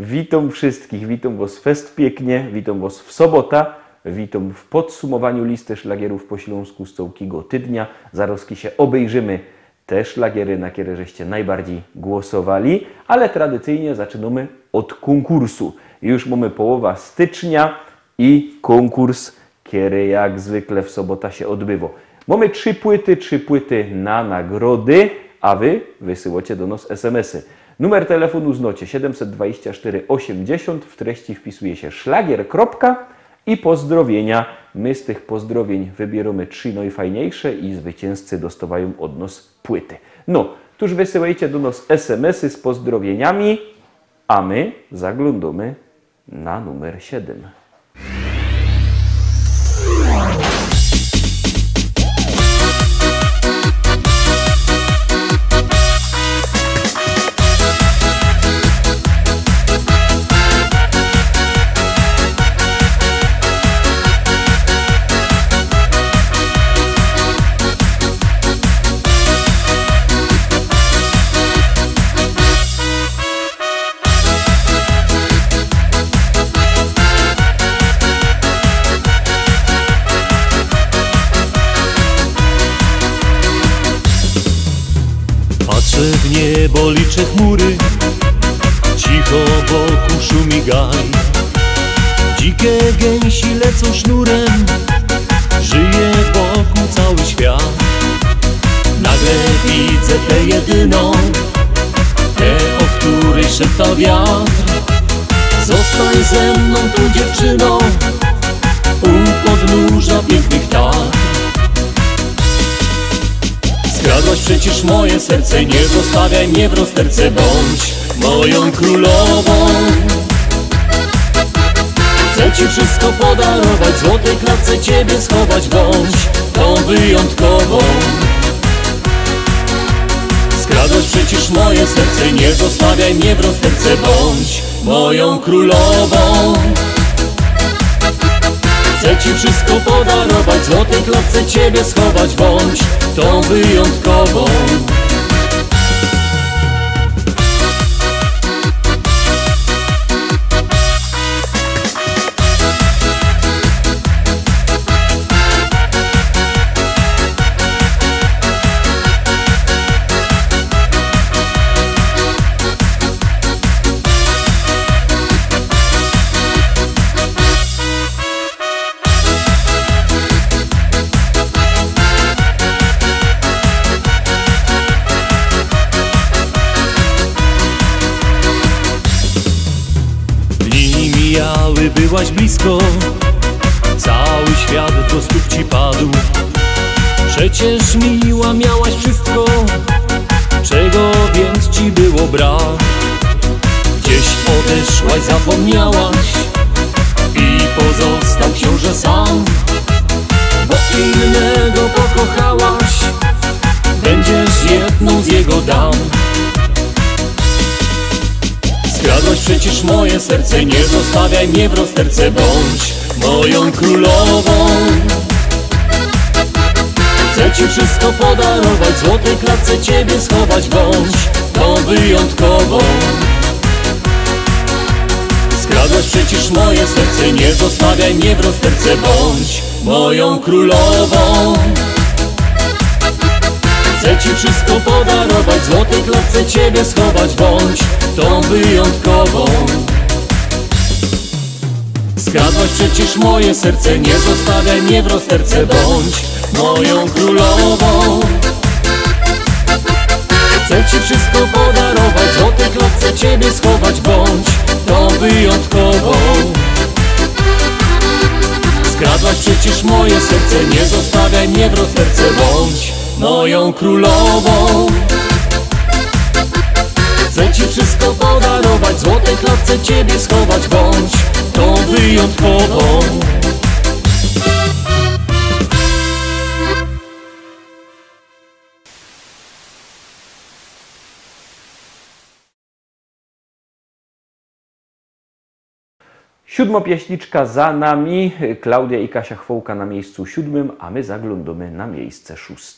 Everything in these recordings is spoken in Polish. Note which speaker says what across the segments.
Speaker 1: Witam wszystkich, witam Was fest pięknie, witam Was w sobota, witam w podsumowaniu listy szlagierów po śląsku z całego tydnia. Zaraz się obejrzymy te szlagiery, na które żeście najbardziej głosowali, ale tradycyjnie zaczynamy od konkursu. Już mamy połowa stycznia i konkurs, który jak zwykle w sobota się odbywa. Mamy trzy płyty na nagrody, a Wy wysyłacie do nas SMS-y. Numer telefonu znacie 724 80, w treści wpisuje się szlagier. I pozdrowienia. My z tych pozdrowień wybieramy 3 najfajniejsze i zwycięzcy dostawają od nas płyty. No, tuż wysyłajcie do nas SMS-y z pozdrowieniami, a my zaglądamy na numer 7.
Speaker 2: W niebo liczę chmury, cicho wokół szumi gaj. Dzikie gęsi lecą sznurem, żyje wokół cały świat. Nagle widzę tę jedyną, tę, o której szepta wiatr. Zostań ze mną tu dziewczyną, u podnóża pięknych targ. Skradłaś przecież moje serce, nie zostawiaj mnie w rozterce. Bądź moją królową. Chcę Ci wszystko podarować, w złotej klatce Ciebie schować. Bądź tą wyjątkową. Skradłaś przecież moje serce, nie zostawiaj mnie w rozterce. Bądź moją królową. Chcę Ci wszystko podarować, w złotej klatce Ciebie schować. Bądź tą wyjątkową. Byłaś blisko, cały świat do stóp Ci padł. Przecież miła miałaś wszystko, czego więc Ci było brak. Gdzieś odeszłaś, zapomniałaś i pozostał książę sam. Bo innego pokochałaś, będziesz jedną z jego dam. Skradłaś przecież moje serce, nie zostawiaj mnie w rozterce. Bądź moją królową. Chcę Ci wszystko podarować, w złotej klatce Ciebie schować. Bądź tą wyjątkową. Skradłaś przecież moje serce, nie zostawiaj mnie w rozterce. Bądź moją królową. Chcę Ci wszystko podarować, w złotej klatce Ciebie schować. Bądź tą wyjątkową. Skradłaś przecież moje serce, nie zostawiaj mnie w rozterce. Bądź moją królową. Chcę Ci wszystko podarować, w złotej klatce Ciebie schować. Bądź tą wyjątkową. Skradłaś przecież moje serce, nie zostawiaj mnie w rozterce. Bądź moją królową. Chcę Ci wszystko podarować, w złotej klatce Ciebie schować. Bądź tą wyjątkową.
Speaker 1: Siódmopieśniczka za nami, Klaudia i Kasia Chwołka na miejscu 7, a my zaglądamy na miejsce 6.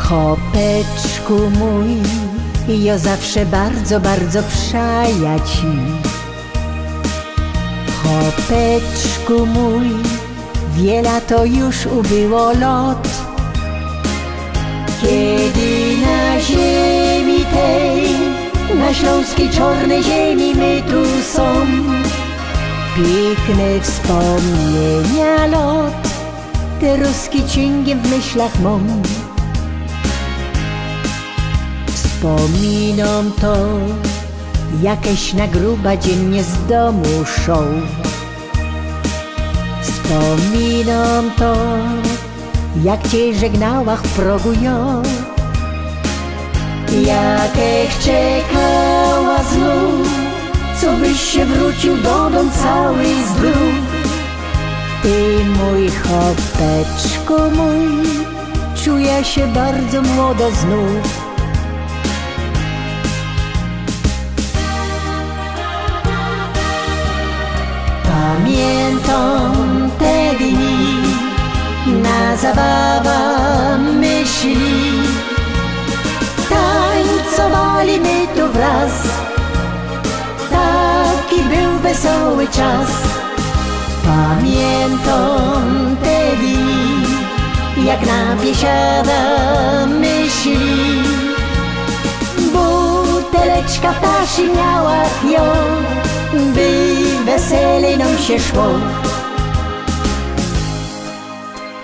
Speaker 3: Chłopeczku mój, ja zawsze bardzo, bardzo przaja ci. Chłopeczku mój, wiele to już ubyło lot, kiedy na ziemi tej, na śląskiej czarnej ziemi my tu są. Piękne wspomnienia lot, te ruskie cięgiem w myślach mam. Wspominam to, jakieś na gruba dziennie z domu szą. Wspominam to, jak cię żegnała w progu ja, jakech czekała znów, co byś się wrócił do domu cały zdrów. Ty mój chłopeczku mój, czuję się bardzo młodo znów. Pamiętam te dni, na zabawa myśli, tańcowali my tu wraz, taki był wesoły czas. Pamiętam te dni, jak na biesiada myśli, buteleczka ptasi miała ją, by weselej nam się szło.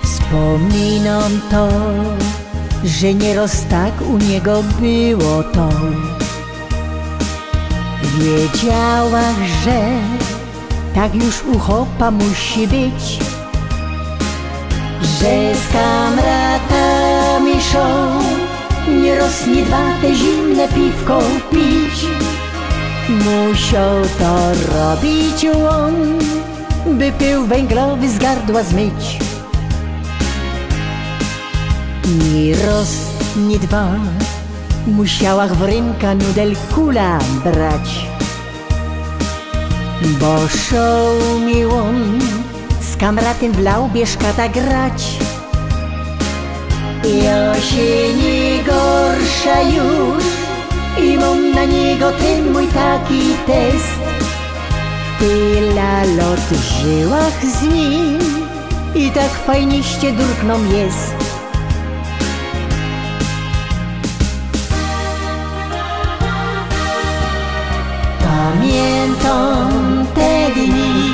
Speaker 3: Wspominam to, że nieraz tak u niego było to. Wiedziałach, że tak już u chłopa musi być, że z kamratami szą, nieraz nie dwa te zimne piwko pić. Musiał to robić on, by pył węglowy z gardła zmyć. Ni raz, ni dwa, musiałach w ręka nudel kula brać, bo szał mi on z kamratem w laubie szkata grać. Ja się nie gorsza już i mam na niego ten mój taki test. Tyle lot żyłach z nim i tak fajniście durkną jest. Pamiętam te dni,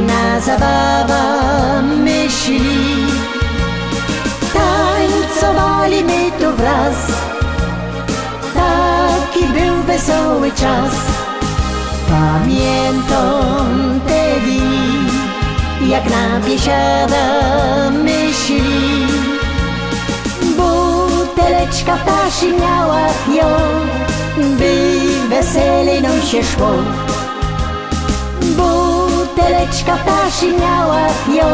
Speaker 3: na zabawa myśli, tańcowali my tu wraz, taki był wesoły czas. Pamiętam te dni, jak na biesiada myśli, buteleczka ptasi miała ją, by weselej nam się szło. Buteleczka ptasi miała ją,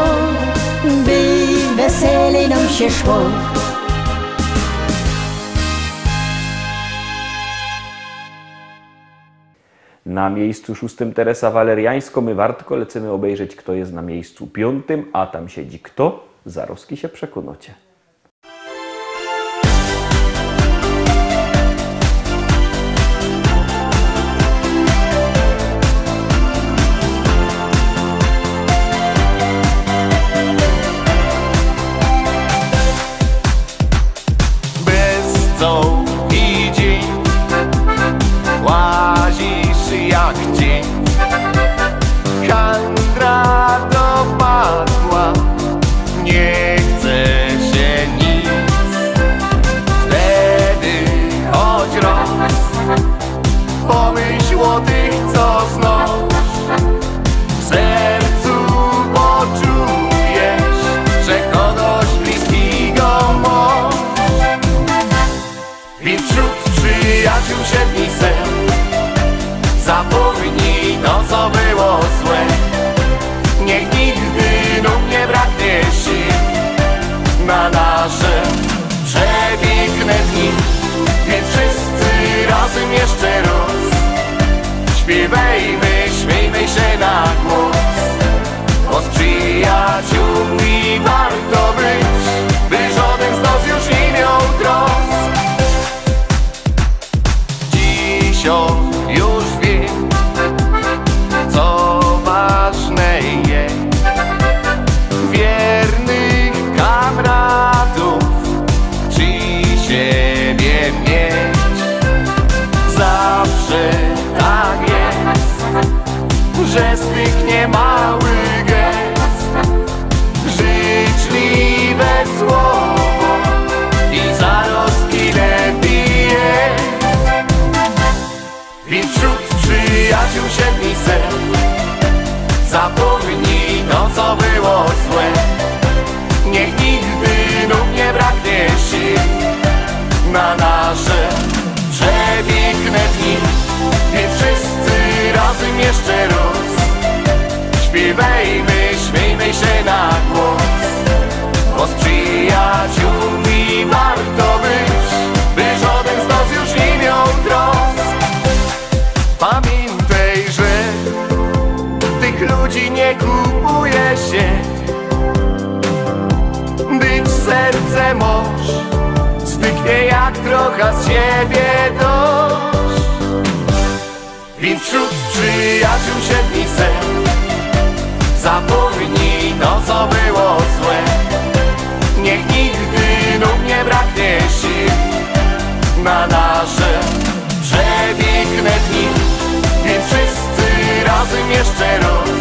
Speaker 3: by weselej nam się szło.
Speaker 1: Na miejscu 6 Teresa Waleriańsko, my wartko lecimy obejrzeć, kto jest na miejscu 5, a tam siedzi kto, zaroski się przekonacie.
Speaker 4: I dzień łazisz jak dzień, handra dopadła, nie chce się nic. Wtedy choć raz pomyśl o tych, co znasz, w sercu poczujesz, że kogoś bliskiego masz. I wśród przyjaciół siedmi sen, zapomnij to, co było złe. Niech nigdy nam nie braknie sił na nasze przepiękne dni. Więc wszyscy razem jeszcze raz śpiewajmy, śmiejmy się na głos, bo z przyjaciółmi warto być, by żaden z nas już nie miał siebie mieć. Zawsze tak jest, że styknie mały gest, życzliwe słowo i zaroski lepiej jest. Więc wśród przyjaciół siedmi set zapomnij to, co było złe. Niech nigdy znów nie braknie sił na nasze przepiękne dni. Więc wszyscy razem jeszcze raz śpiewajmy, śmiejmy się na głos, bo z przyjaciółmi warto być, by żaden z nas już nie miał trosk. Pamiętaj, że tych ludzi nie kupuje się, być serce moż styknie jak trochę z siebie dość. Więc wśród przyjaciół siedmi set zapomnij to, co było złe. Niech nigdy znów nie braknie sił na nasze przepiękne dni. Więc wszyscy razem jeszcze raz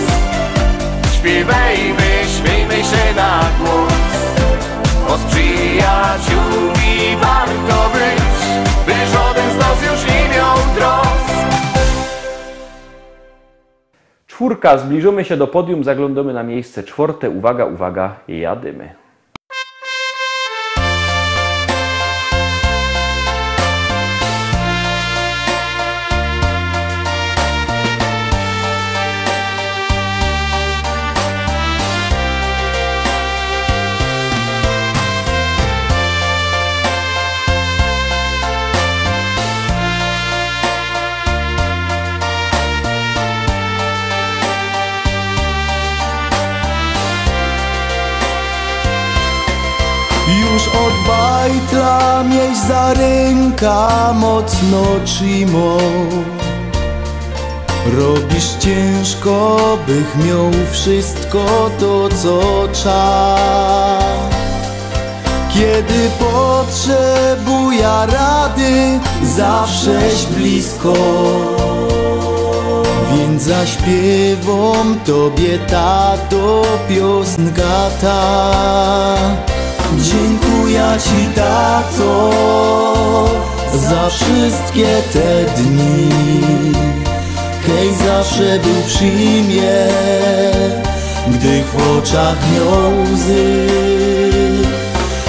Speaker 4: śpiewajmy, śmiejmy się na głos, bo z przyjaciółmi warto być, by żaden z nas już nie miał trosk.
Speaker 1: Czwórka, zbliżymy się do podium, zaglądamy na miejsce czwarte. Uwaga, uwaga, jadymy.
Speaker 5: Już od bajtla mieć za ręka mocno trzymał. Robisz ciężko, bych miał wszystko to, co trzeba. Kiedy potrzebuję rady, zawsześ blisko. Więc zaśpiewam tobie, tato, piosenka ta. Dziękuję ci, tato, za wszystkie te dni, kej zawsze był przy mnie, gdy w oczach miał łzy.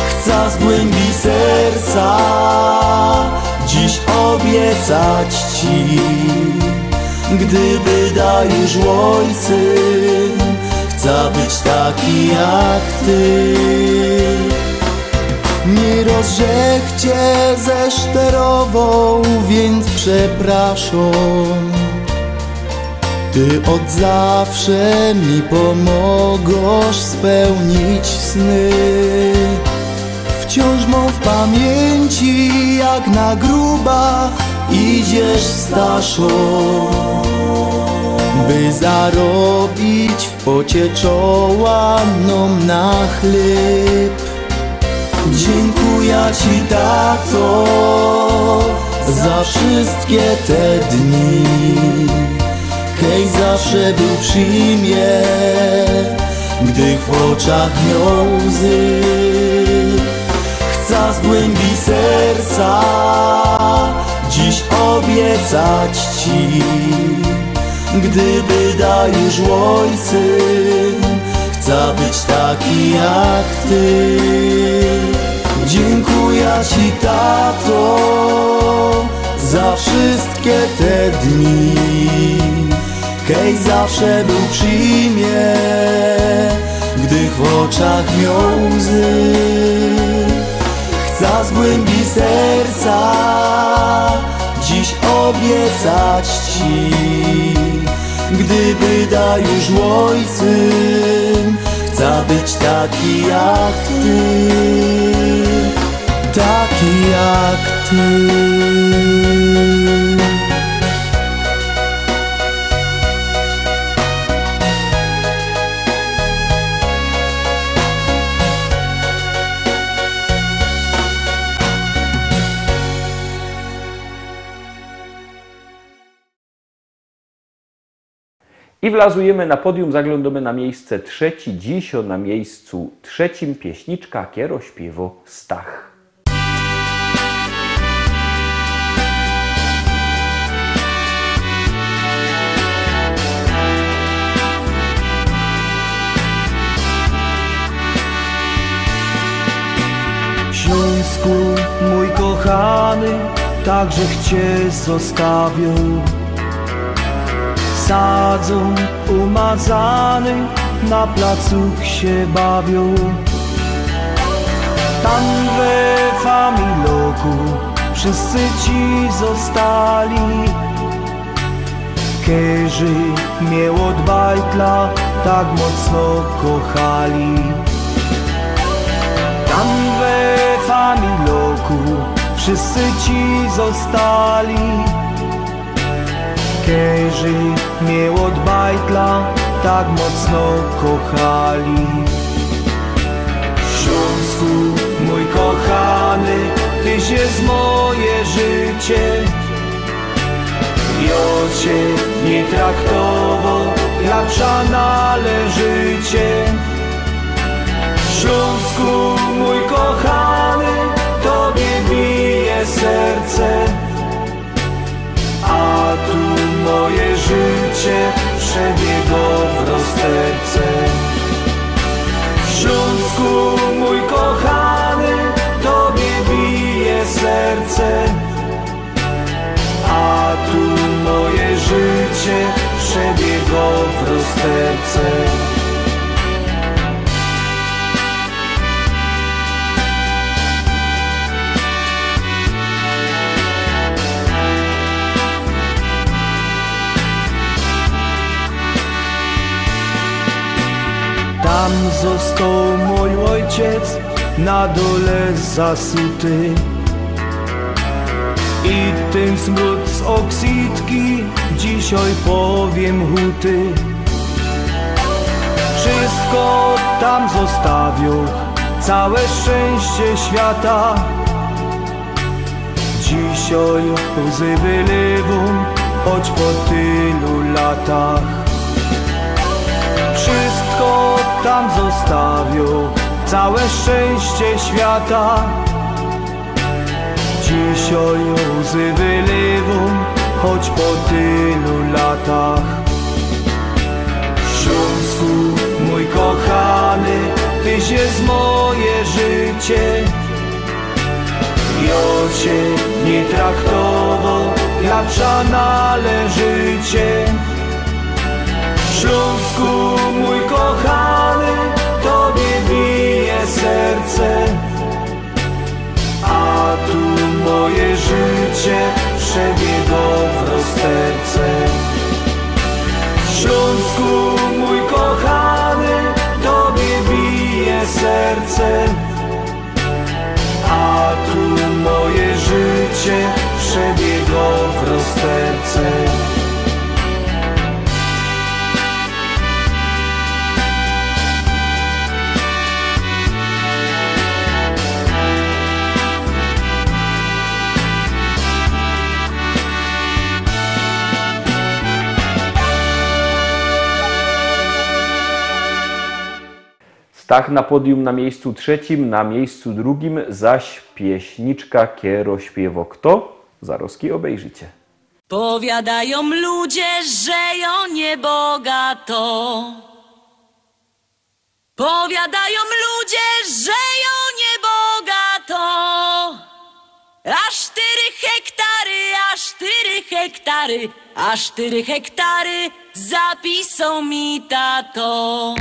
Speaker 5: Chcę z głębi serca dziś obiecać ci, gdyby dajesz ojcem, chcę być taki jak ty. Nie rozrzech cię ze szterową, więc przepraszam. Ty od zawsze mi pomogłaś spełnić sny. Wciąż mam w pamięci, jak na gruba idziesz staszą, by zarobić w pocie czoła nam na chleb. Dziękuję ci, tato, za wszystkie te dni, kej zawsze był przy mnie, gdy w oczach miał łzy. Chcę z głębi serca dziś obiecać ci, gdyby dajesz ojcem, chcę być taki jak ty. Dziękuję ci, tato, za wszystkie te dni, kej zawsze był przy mnie, gdy w oczach miał łzy. Chcę z głębi serca dziś obiecać ci, gdyby dajesz ojcem, chcę być taki jak ty, taki jak ty.
Speaker 1: I wlazujemy na podium, zaglądamy na miejsce trzecie. Dziś na miejscu trzecim pieśniczka kierośpiewo Stach.
Speaker 5: Śląsku, mój kochany, także Cię zostawią. Sadzą umazany, na placu się bawią. Tam we Familoku wszyscy Ci zostali, kerzy mnie od bajtla tak mocno kochali. Tam we Familoku wszyscy Ci zostali, kerzy mnie od bajtla tak mocno kochali. Śląsku, mój kochany, Tyś jest moje życie. Ja Cię nie traktował jak psa należycie. Śląsku, mój kochany, Tobie bije serce, a tu moje życie przebiegło w rozterce. Śląsku, mój kochany, Tobie bije serce, a tu moje życie przebiegło w rozterce. Tam został mój ojciec na dole zasuty i ten smród z oksydki dzisiaj powiem huty. Wszystko tam zostawił, całe szczęście świata. Dzisiaj łzy wylewą, choć po tylu latach. Wszystko tam zostawił, całe szczęście świata. Dzisiaj łzy wylewą, choć po tylu latach. Śląsku, mój kochany, Tyś jest moje życie. Ja Cię nie traktował jak psa należycie. Śląsku, mój kochany, Tobie bije serce, a tu moje życie przebiegło w rozterce. Śląsku, mój kochany, Tobie bije serce, a tu moje życie przebiegło w rozterce.
Speaker 1: Stach na podium na miejscu trzecim, na miejscu drugim zaś pieśniczka kierośpiewo Kto? Zaroski obejrzycie.
Speaker 6: Powiadają ludzie, że ją niebogato. Powiadają ludzie, że ją niebogato. A 4 hektary, a 4 hektary, a 4 hektary zapisał mi tato.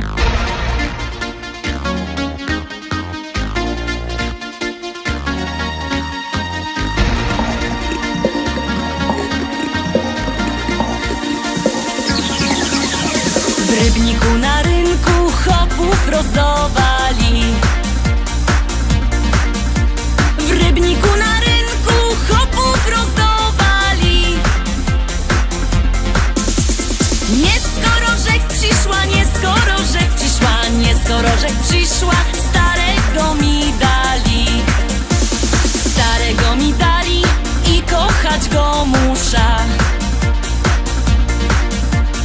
Speaker 6: W Rybniku na rynku chopów rozdawali. W Rybniku na rynku chopów rozdawali. Nie skoro rzek przyszła, nie skoro rzek przyszła, nie skoro rzek przyszła, starego mi dali. Starego mi dali i kochać go muszę.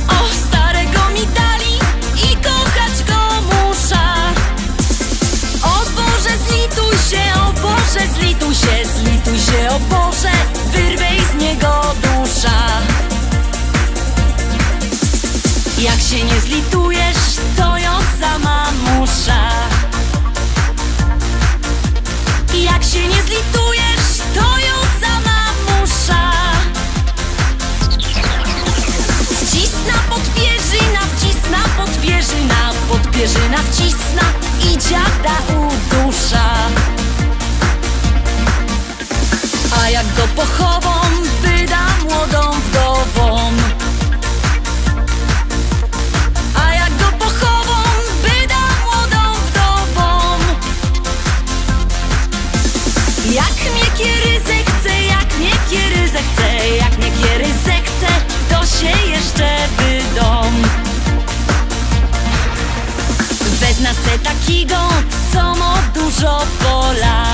Speaker 6: O, starego się nie zlitujesz, to ją sama musza. Jak się nie zlitujesz, to ją sama musza. Wcisna podpierzyna, wcisna podpierzyna, podpierzyna wcisna i dziada udusza. A jak go pochową, wyda młodą wdową. A jak go pochową, wyda młodą wdową. Jak mnie kieryzę chce, jak mnie kieryzę chce, jak mnie kieryzę chce, to się jeszcze wydom. Wezna se takiego, co ma dużo pola.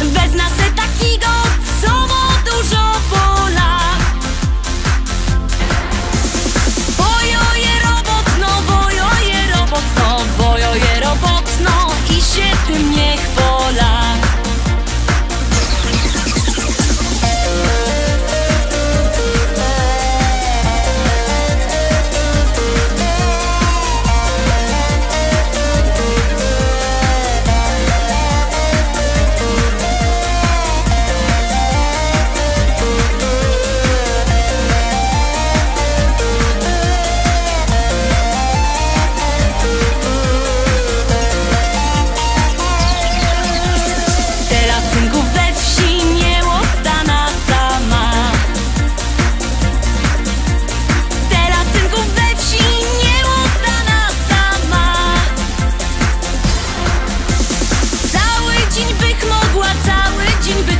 Speaker 6: Wezna se takiego, co ma dużo pola. Bojoje robotno, bojoje robotno, bojoje robotno i się tym nie chwola.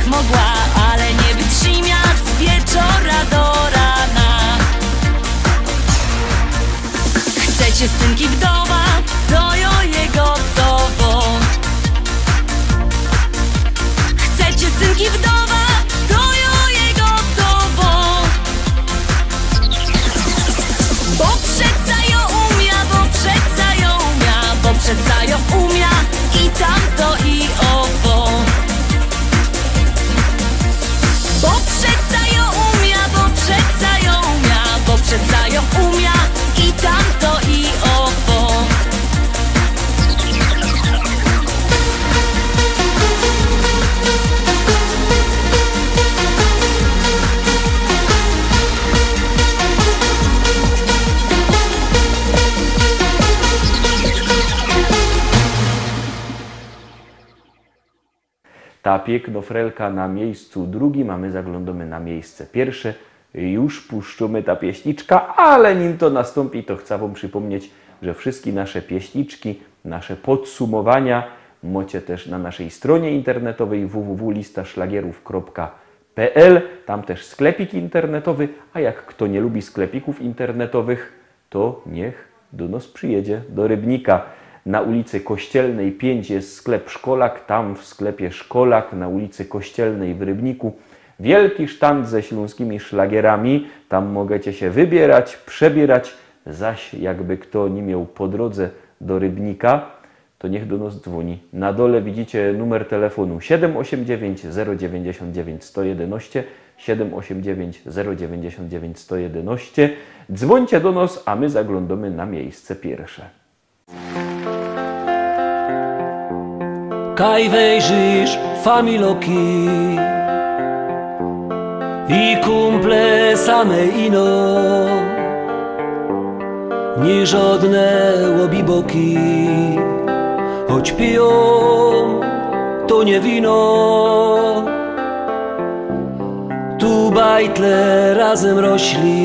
Speaker 6: Mogła, ale nie wytrzyma z wieczora do rana. Chcecie synki wdowa, to ją je gotowo. Chcecie synki wdowa, to ją je gotowo. Bo przeca ją umia, bo przeca ją umia, bo przeca ją umia i tamto i owo. Bo przeca ją umia, bo przeca ją umia, bo przeca ją umia i tamto i owo.
Speaker 1: Ta pięknofrelka na miejscu drugim, a my zaglądamy na miejsce pierwsze. Już puszczamy ta pieśniczka, ale nim to nastąpi, to chcę wam przypomnieć, że wszystkie nasze pieśniczki, nasze podsumowania macie też na naszej stronie internetowej www.listaszlagierów.pl. Tam też sklepik internetowy, a jak kto nie lubi sklepików internetowych, to niech do nas przyjedzie, do Rybnika. Na ulicy Kościelnej 5 jest sklep Szkolak, tam w sklepie Szkolak na ulicy Kościelnej w Rybniku wielki sztand ze śląskimi szlagierami, tam możecie się wybierać, przebierać, zaś jakby kto nie miał po drodze do Rybnika, to niech do nas dzwoni. Na dole widzicie numer telefonu 789 099 111, 789 099 111. Dzwońcie do nas, a my zaglądamy na miejsce pierwsze.
Speaker 2: Kaj wejrzysz familoki i kumple same ino, ni żadne łobiboki, choć piją to nie wino. Tu bajtle razem rośli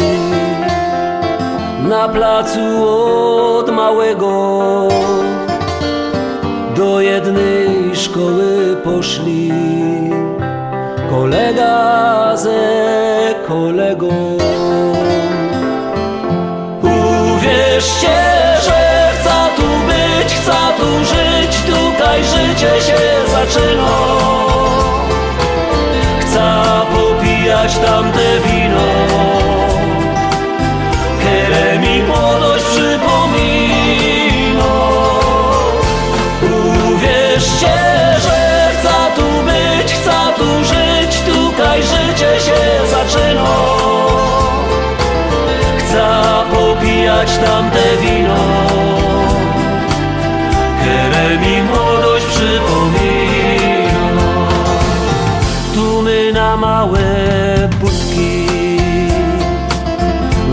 Speaker 2: na placu od małego. Do jednej szkoły poszli kolega ze kolegą. Uwierzcie, że chcę tu być, chcę tu żyć, tutaj życie się zaczyna. Chcę popijać tamte wino, które mi młodość przypomina. Uwierzcie, że chcę tu być, chcę tu żyć, tutaj życie się zaczyna. małe budki.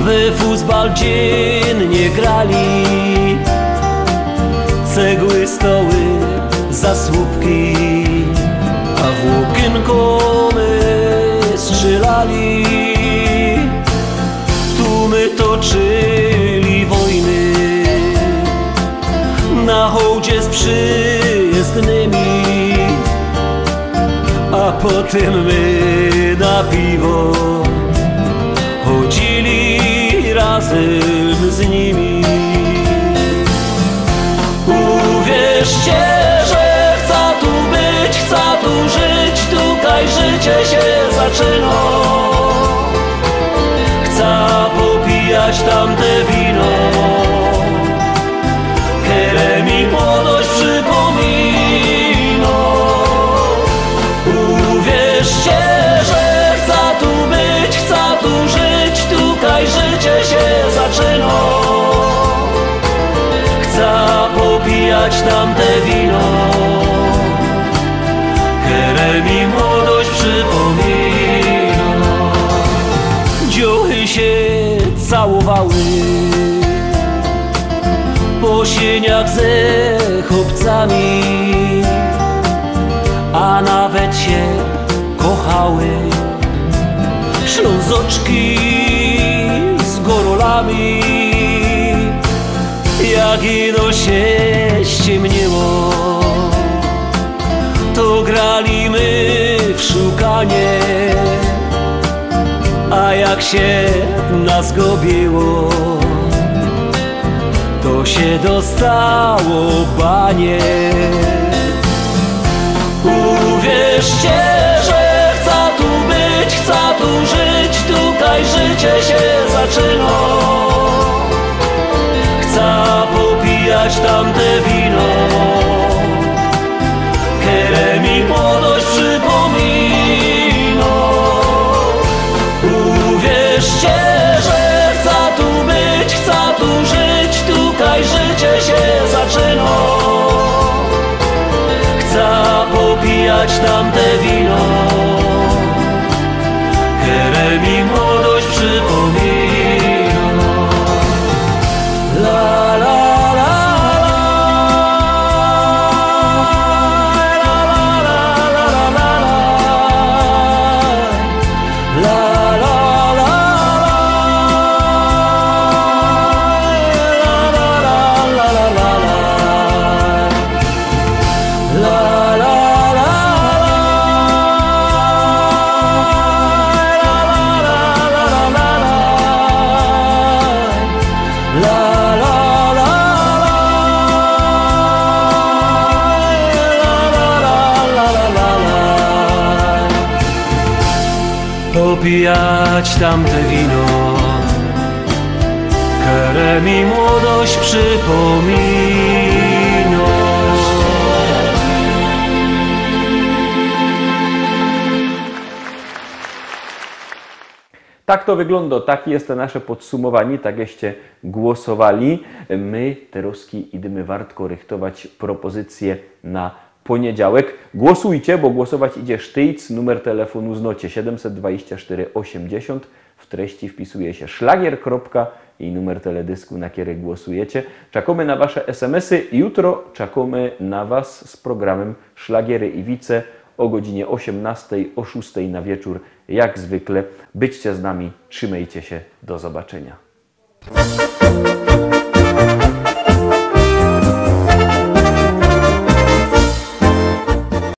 Speaker 2: We fuzbal dziennie grali, cegły, stoły, zasłupki, a w okienko my strzelali. Tu my toczyli wojny, na hołdzie z przyjezdnymi, a potem my na piwo chodzili razem z nimi. Uwierzcie, że chcę tu być, chcę tu żyć, tutaj życie się zaczyna. Chcę popijać tamte wino, które mi młodość przypomina. Uwierzcie, że chcę tu być, chcę tu żyć, tutaj życie się zaczyna. Chcę popijać tamte wino, które mi młodość przypomina. Dziochy się całowały po sieniach ze chłopcami, a nawet się kochały. Ślązoczki z gorolami, jak ino się ściemniło, to grali my w szukanie, a jak się nas gobiło, to się dostało banie. Uwierzcie, że chcę tu być, chcę tu żyć, tutaj życie się zaczyna. Chcę popijać tamte wino, które mi młodość przypomina. Uwierzcie, że chcę tu być, chcę tu żyć, tutaj życie się zaczyna. Chcę popijać tamte wino, które mi młodość przypomina. La la la popijać tamte wino, które mi młodość przypomina.
Speaker 1: Tak to wygląda, takie jest to nasze podsumowanie, tak jakście głosowali. My teraz idziemy wartko rychtować propozycje na poniedziałek. Głosujcie, bo głosować idzie sztyjc. Numer telefonu znocie 724 80. W treści wpisuje się szlagier. I numer teledysku, na który głosujecie. Czekamy na wasze SMS-y. Jutro czekamy na was z programem Szlagiery i Wice o godzinie 18, o 6 na wieczór. Jak zwykle. Byćcie z nami, trzymajcie się. Do zobaczenia.